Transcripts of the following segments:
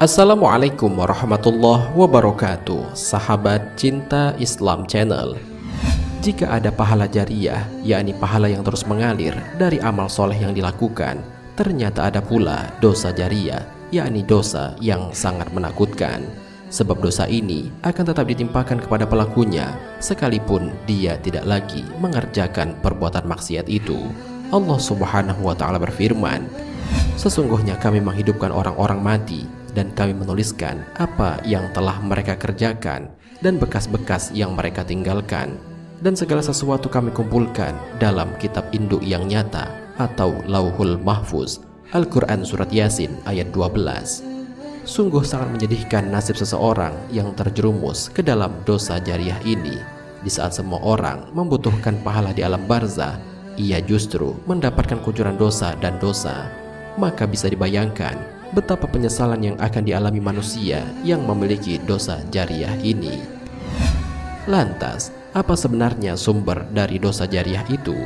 Assalamualaikum warahmatullahi wabarakatuh, sahabat cinta Islam Channel. Jika ada pahala jariah, yakni pahala yang terus mengalir dari amal soleh yang dilakukan, ternyata ada pula dosa jariah, yakni dosa yang sangat menakutkan. Sebab dosa ini akan tetap ditimpakan kepada pelakunya, sekalipun dia tidak lagi mengerjakan perbuatan maksiat itu. Allah Subhanahu wa Ta'ala berfirman, "Sesungguhnya kami menghidupkan orang-orang mati, dan kami menuliskan apa yang telah mereka kerjakan dan bekas-bekas yang mereka tinggalkan, dan segala sesuatu kami kumpulkan dalam kitab induk yang nyata atau Lauhul Mahfuz." Al-Quran Surat Yasin ayat 12. Sungguh sangat menyedihkan nasib seseorang yang terjerumus ke dalam dosa jariah ini. Di saat semua orang membutuhkan pahala di alam barzah, ia justru mendapatkan kucuran dosa dan dosa. Maka bisa dibayangkan betapa penyesalan yang akan dialami manusia yang memiliki dosa jariah ini. Lantas, apa sebenarnya sumber dari dosa jariah itu?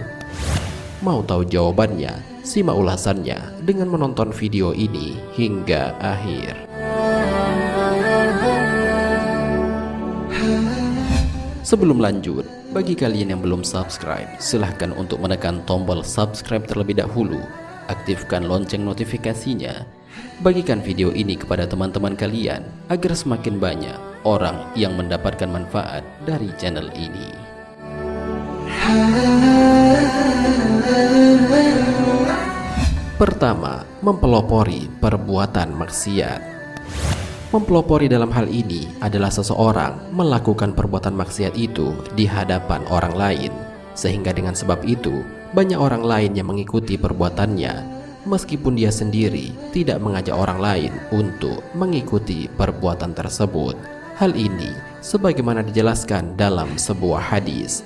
Mau tahu jawabannya? Simak ulasannya dengan menonton video ini hingga akhir. Sebelum lanjut, bagi kalian yang belum subscribe, silahkan untuk menekan tombol subscribe terlebih dahulu. Aktifkan lonceng notifikasinya. Bagikan video ini kepada teman-teman kalian agar semakin banyak orang yang mendapatkan manfaat dari channel ini. Pertama, mempelopori perbuatan maksiat. Mempelopori dalam hal ini adalah seseorang melakukan perbuatan maksiat itu di hadapan orang lain, sehingga dengan sebab itu banyak orang lain yang mengikuti perbuatannya, meskipun dia sendiri tidak mengajak orang lain untuk mengikuti perbuatan tersebut. Hal ini sebagaimana dijelaskan dalam sebuah hadis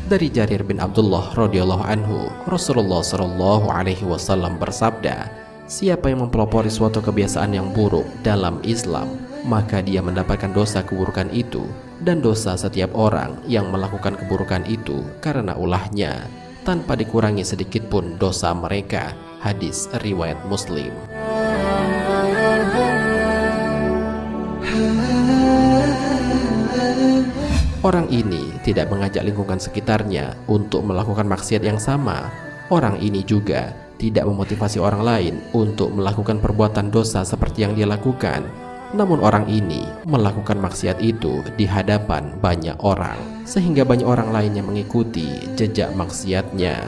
dari Jarir bin Abdullah radhiyallahu anhu. Rasulullah shallallahu alaihi wasallam bersabda, "Siapa yang mempelopori suatu kebiasaan yang buruk dalam Islam, maka dia mendapatkan dosa keburukan itu dan dosa setiap orang yang melakukan keburukan itu karena ulahnya, tanpa dikurangi sedikit pun dosa mereka." Hadis riwayat Muslim. Orang ini tidak mengajak lingkungan sekitarnya untuk melakukan maksiat yang sama. Orang ini juga tidak memotivasi orang lain untuk melakukan perbuatan dosa seperti yang dia lakukan. Namun orang ini melakukan maksiat itu di hadapan banyak orang, sehingga banyak orang lain yang mengikuti jejak maksiatnya.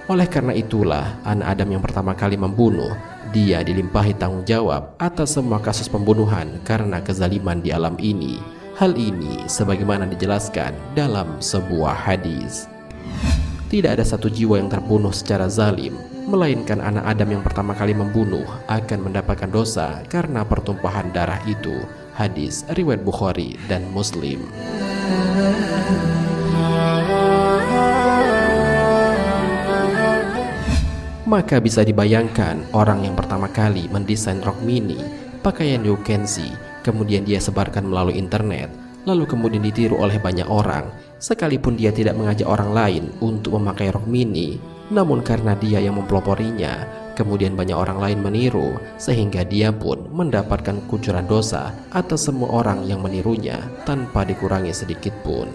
Oleh karena itulah, anak Adam yang pertama kali membunuh, dia dilimpahi tanggung jawab atas semua kasus pembunuhan karena kezaliman di alam ini. Hal ini sebagaimana dijelaskan dalam sebuah hadis. Tidak ada satu jiwa yang terbunuh secara zalim, melainkan anak Adam yang pertama kali membunuh akan mendapatkan dosa karena pertumpahan darah itu. Hadis riwayat Bukhari dan Muslim. Maka bisa dibayangkan orang yang pertama kali mendesain rok mini, pakaian you can see, kemudian dia sebarkan melalui internet, lalu kemudian ditiru oleh banyak orang, sekalipun dia tidak mengajak orang lain untuk memakai rok mini, namun karena dia yang mempeloporinya, kemudian banyak orang lain meniru, sehingga dia pun mendapatkan kucuran dosa atas semua orang yang menirunya tanpa dikurangi sedikit pun.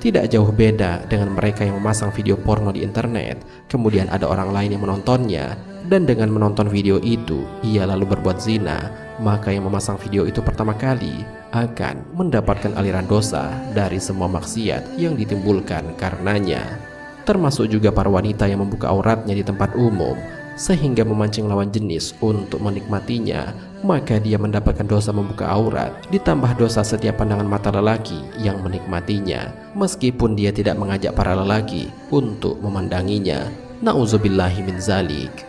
Tidak jauh beda dengan mereka yang memasang video porno di internet, kemudian ada orang lain yang menontonnya, dan dengan menonton video itu, ia lalu berbuat zina. Maka yang memasang video itu pertama kali akan mendapatkan aliran dosa dari semua maksiat yang ditimbulkan karenanya. Termasuk juga para wanita yang membuka auratnya di tempat umum, sehingga memancing lawan jenis untuk menikmatinya, maka dia mendapatkan dosa membuka aurat, ditambah dosa setiap pandangan mata lelaki yang menikmatinya, meskipun dia tidak mengajak para lelaki untuk memandanginya. Na'udzubillahi min zalik.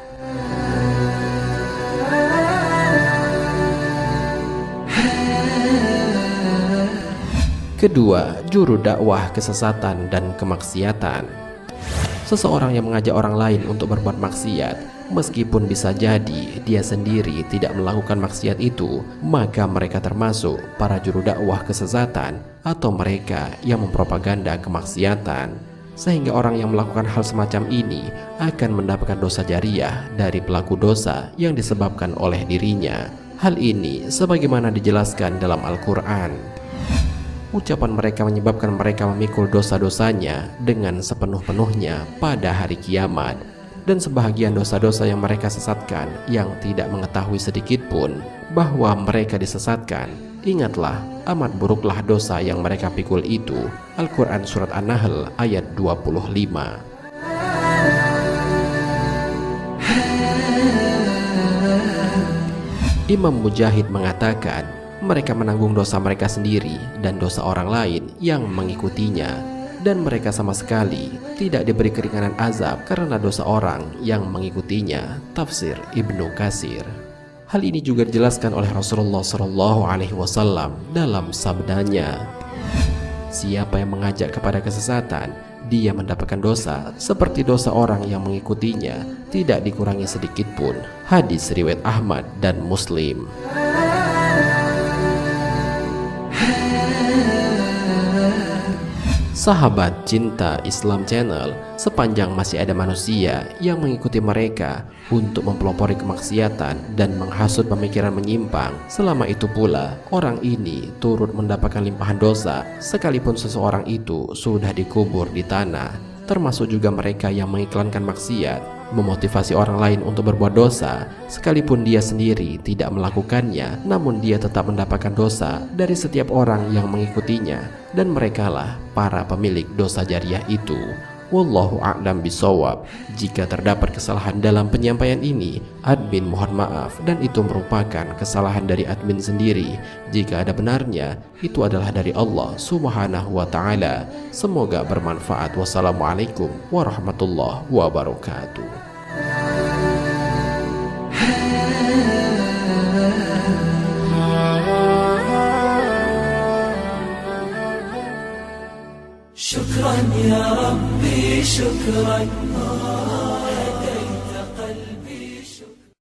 Kedua, juru dakwah kesesatan dan kemaksiatan. Seseorang yang mengajak orang lain untuk berbuat maksiat, meskipun bisa jadi dia sendiri tidak melakukan maksiat itu, maka mereka termasuk para juru dakwah kesesatan atau mereka yang mempropaganda kemaksiatan. sehingga orang yang melakukan hal semacam ini akan mendapatkan dosa jariah dari pelaku dosa yang disebabkan oleh dirinya. Hal ini sebagaimana dijelaskan dalam Al-Quran. Ucapan mereka menyebabkan mereka memikul dosa-dosanya dengan sepenuh-penuhnya pada hari kiamat. Dan sebahagian dosa-dosa yang mereka sesatkan yang tidak mengetahui sedikit pun bahwa mereka disesatkan, ingatlah amat buruklah dosa yang mereka pikul itu. Al-Quran Surat An-Nahl ayat 25. Imam Mujahid mengatakan, mereka menanggung dosa mereka sendiri dan dosa orang lain yang mengikutinya, dan mereka sama sekali tidak diberi keringanan azab karena dosa orang yang mengikutinya. Tafsir Ibnu Katsir. Hal ini juga dijelaskan oleh Rasulullah SAW dalam sabdanya, siapa yang mengajak kepada kesesatan, dia mendapatkan dosa seperti dosa orang yang mengikutinya, tidak dikurangi sedikit pun. Hadis riwayat Ahmad dan Muslim. Sahabat Cinta Islam Channel, sepanjang masih ada manusia yang mengikuti mereka untuk mempelopori kemaksiatan dan menghasut pemikiran menyimpang, selama itu pula orang ini turut mendapatkan limpahan dosa sekalipun seseorang itu sudah dikubur di tanah. Termasuk juga mereka yang mengiklankan maksiat, memotivasi orang lain untuk berbuat dosa, sekalipun dia sendiri tidak melakukannya, namun dia tetap mendapatkan dosa dari setiap orang yang mengikutinya, dan merekalah para pemilik dosa jariah itu. Wallahu a'lam bishawab. Jika terdapat kesalahan dalam penyampaian ini, admin mohon maaf, dan itu merupakan kesalahan dari admin sendiri. Jika ada benarnya, itu adalah dari Allah Subhanahu wa ta'ala. Semoga bermanfaat. Wassalamualaikum warahmatullahi wabarakatuh. شكرا يا ربي شكرا